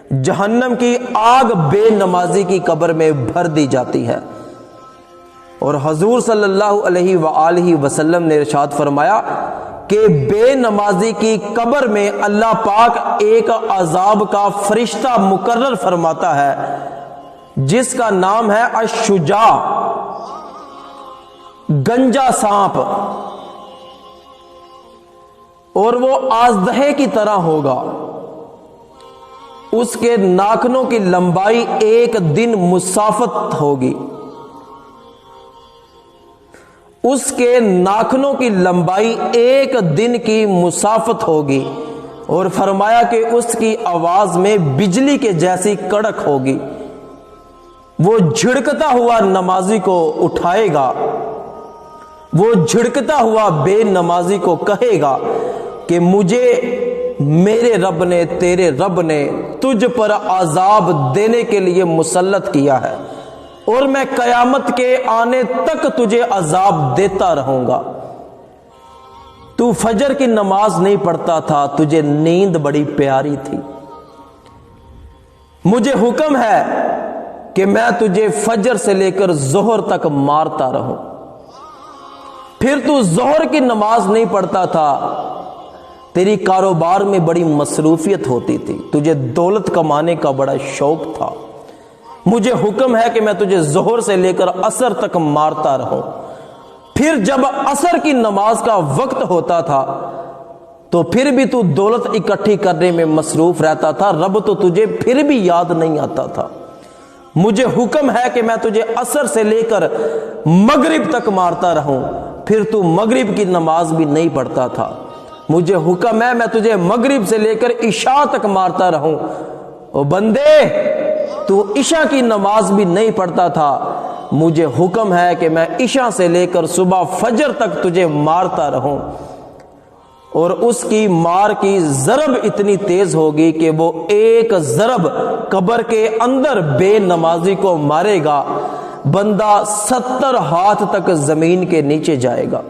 جہنم کی آگ بے نمازی کی قبر میں بھر دی جاتی ہے۔ اور حضور صلی اللہ علیہ وآلہ وسلم نے ارشاد فرمایا کہ بے نمازی کی قبر میں اللہ پاک ایک عذاب کا فرشتہ مقرر فرماتا ہے جس کا نام ہے الشجاع، گنجا سانپ، اور وہ آزدہے کی طرح ہوگا۔ اس کے ناخنوں کی لمبائی ایک دن مسافت ہوگی، اس کے ناخنوں کی لمبائی ایک دن کی مسافت ہوگی، اور فرمایا کہ اس کی آواز میں بجلی کے جیسی کڑک ہوگی۔ وہ جھڑکتا ہوا نمازی کو اٹھائے گا، وہ جھڑکتا ہوا بے نمازی کو کہے گا کہ مجھے میرے رب نے، تیرے رب نے تجھ پر عذاب دینے کے لیے مسلط کیا ہے، اور میں قیامت کے آنے تک تجھے عذاب دیتا رہوں گا۔ تو فجر کی نماز نہیں پڑھتا تھا، تجھے نیند بڑی پیاری تھی، مجھے حکم ہے کہ میں تجھے فجر سے لے کر ظہر تک مارتا رہوں۔ پھر تو ظہر کی نماز نہیں پڑھتا تھا، تیری کاروبار میں بڑی مصروفیت ہوتی تھی، تجھے دولت کمانے کا بڑا شوق تھا، مجھے حکم ہے کہ میں تجھے ظہر سے لے کر عصر تک مارتا رہوں۔ پھر جب عصر کی نماز کا وقت ہوتا تھا تو پھر بھی تو دولت اکٹھی کرنے میں مصروف رہتا تھا، رب تو تجھے پھر بھی یاد نہیں آتا تھا۔ مجھے حکم ہے کہ میں تجھے عصر سے لے کر مغرب تک مارتا رہوں، پھر تو مغرب کی نماز بھی نہیں پڑھتا تھا، مجھے حکم ہے میں تجھے مغرب سے لے کر عشاء تک مارتا رہوں۔ او بندے، تو عشاء کی نماز بھی نہیں پڑھتا تھا، مجھے حکم ہے کہ میں عشاء سے لے کر صبح فجر تک تجھے مارتا رہوں۔ اور اس کی مار کی ضرب اتنی تیز ہوگی کہ وہ ایک ضرب قبر کے اندر بے نمازی کو مارے گا، بندہ 70 ہاتھ تک زمین کے نیچے جائے گا۔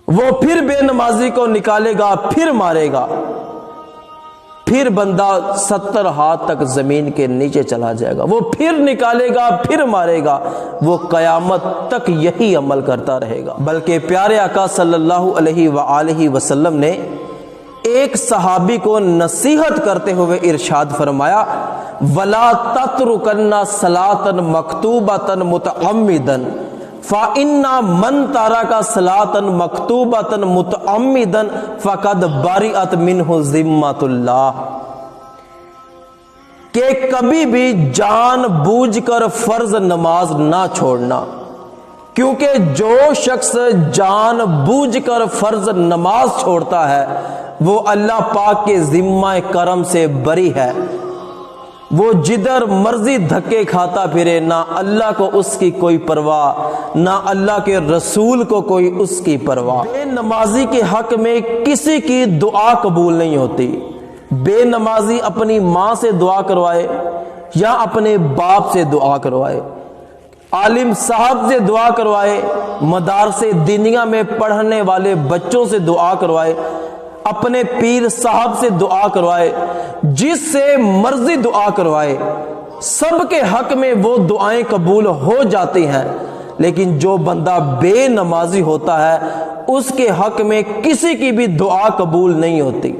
وہ پھر بے نمازی کو نکالے گا، پھر مارے گا، پھر بندہ 70 ہاتھ تک زمین کے نیچے چلا جائے گا، وہ پھر نکالے گا، پھر مارے گا، وہ قیامت تک یہی عمل کرتا رہے گا۔ بلکہ پیارے آقا صلی اللہ علیہ وآلہ وسلم نے ایک صحابی کو نصیحت کرتے ہوئے ارشاد فرمایا، وَلَا تَتْرُكَنَّ صَلَاةً مَكْتُوبَةً مُتَعَمِّدًا فَإِنَّ مَنْ تَرَكَ صَلَاةً مَكْتُوبَةً مُتَعَمِّدًا فَقَدْ بَرِئَتْ مِنْهُ ذِمَّةُ اللَّهِ، کہ کبھی بھی جان بوجھ کر فرض نماز نہ چھوڑنا، کیونکہ جو شخص جان بوجھ کر فرض نماز چھوڑتا ہے وہ اللہ پاک کے ذمہ کرم سے بری ہے، وہ جدھر مرضی دھکے کھاتا پھرے، نہ اللہ کو اس کی کوئی پرواہ، نہ اللہ کے رسول کو کوئی اس کی پرواہ۔ بے نمازی کے حق میں کسی کی دعا قبول نہیں ہوتی، بے نمازی اپنی ماں سے دعا کروائے یا اپنے باپ سے دعا کروائے، عالم صاحب سے دعا کروائے، مدارس دینیہ میں پڑھنے والے بچوں سے دعا کروائے، اپنے پیر صاحب سے دعا کروائے، جس سے مرضی دعا کروائے، سب کے حق میں وہ دعائیں قبول ہو جاتی ہیں، لیکن جو بندہ بے نمازی ہوتا ہے اس کے حق میں کسی کی بھی دعا قبول نہیں ہوتی۔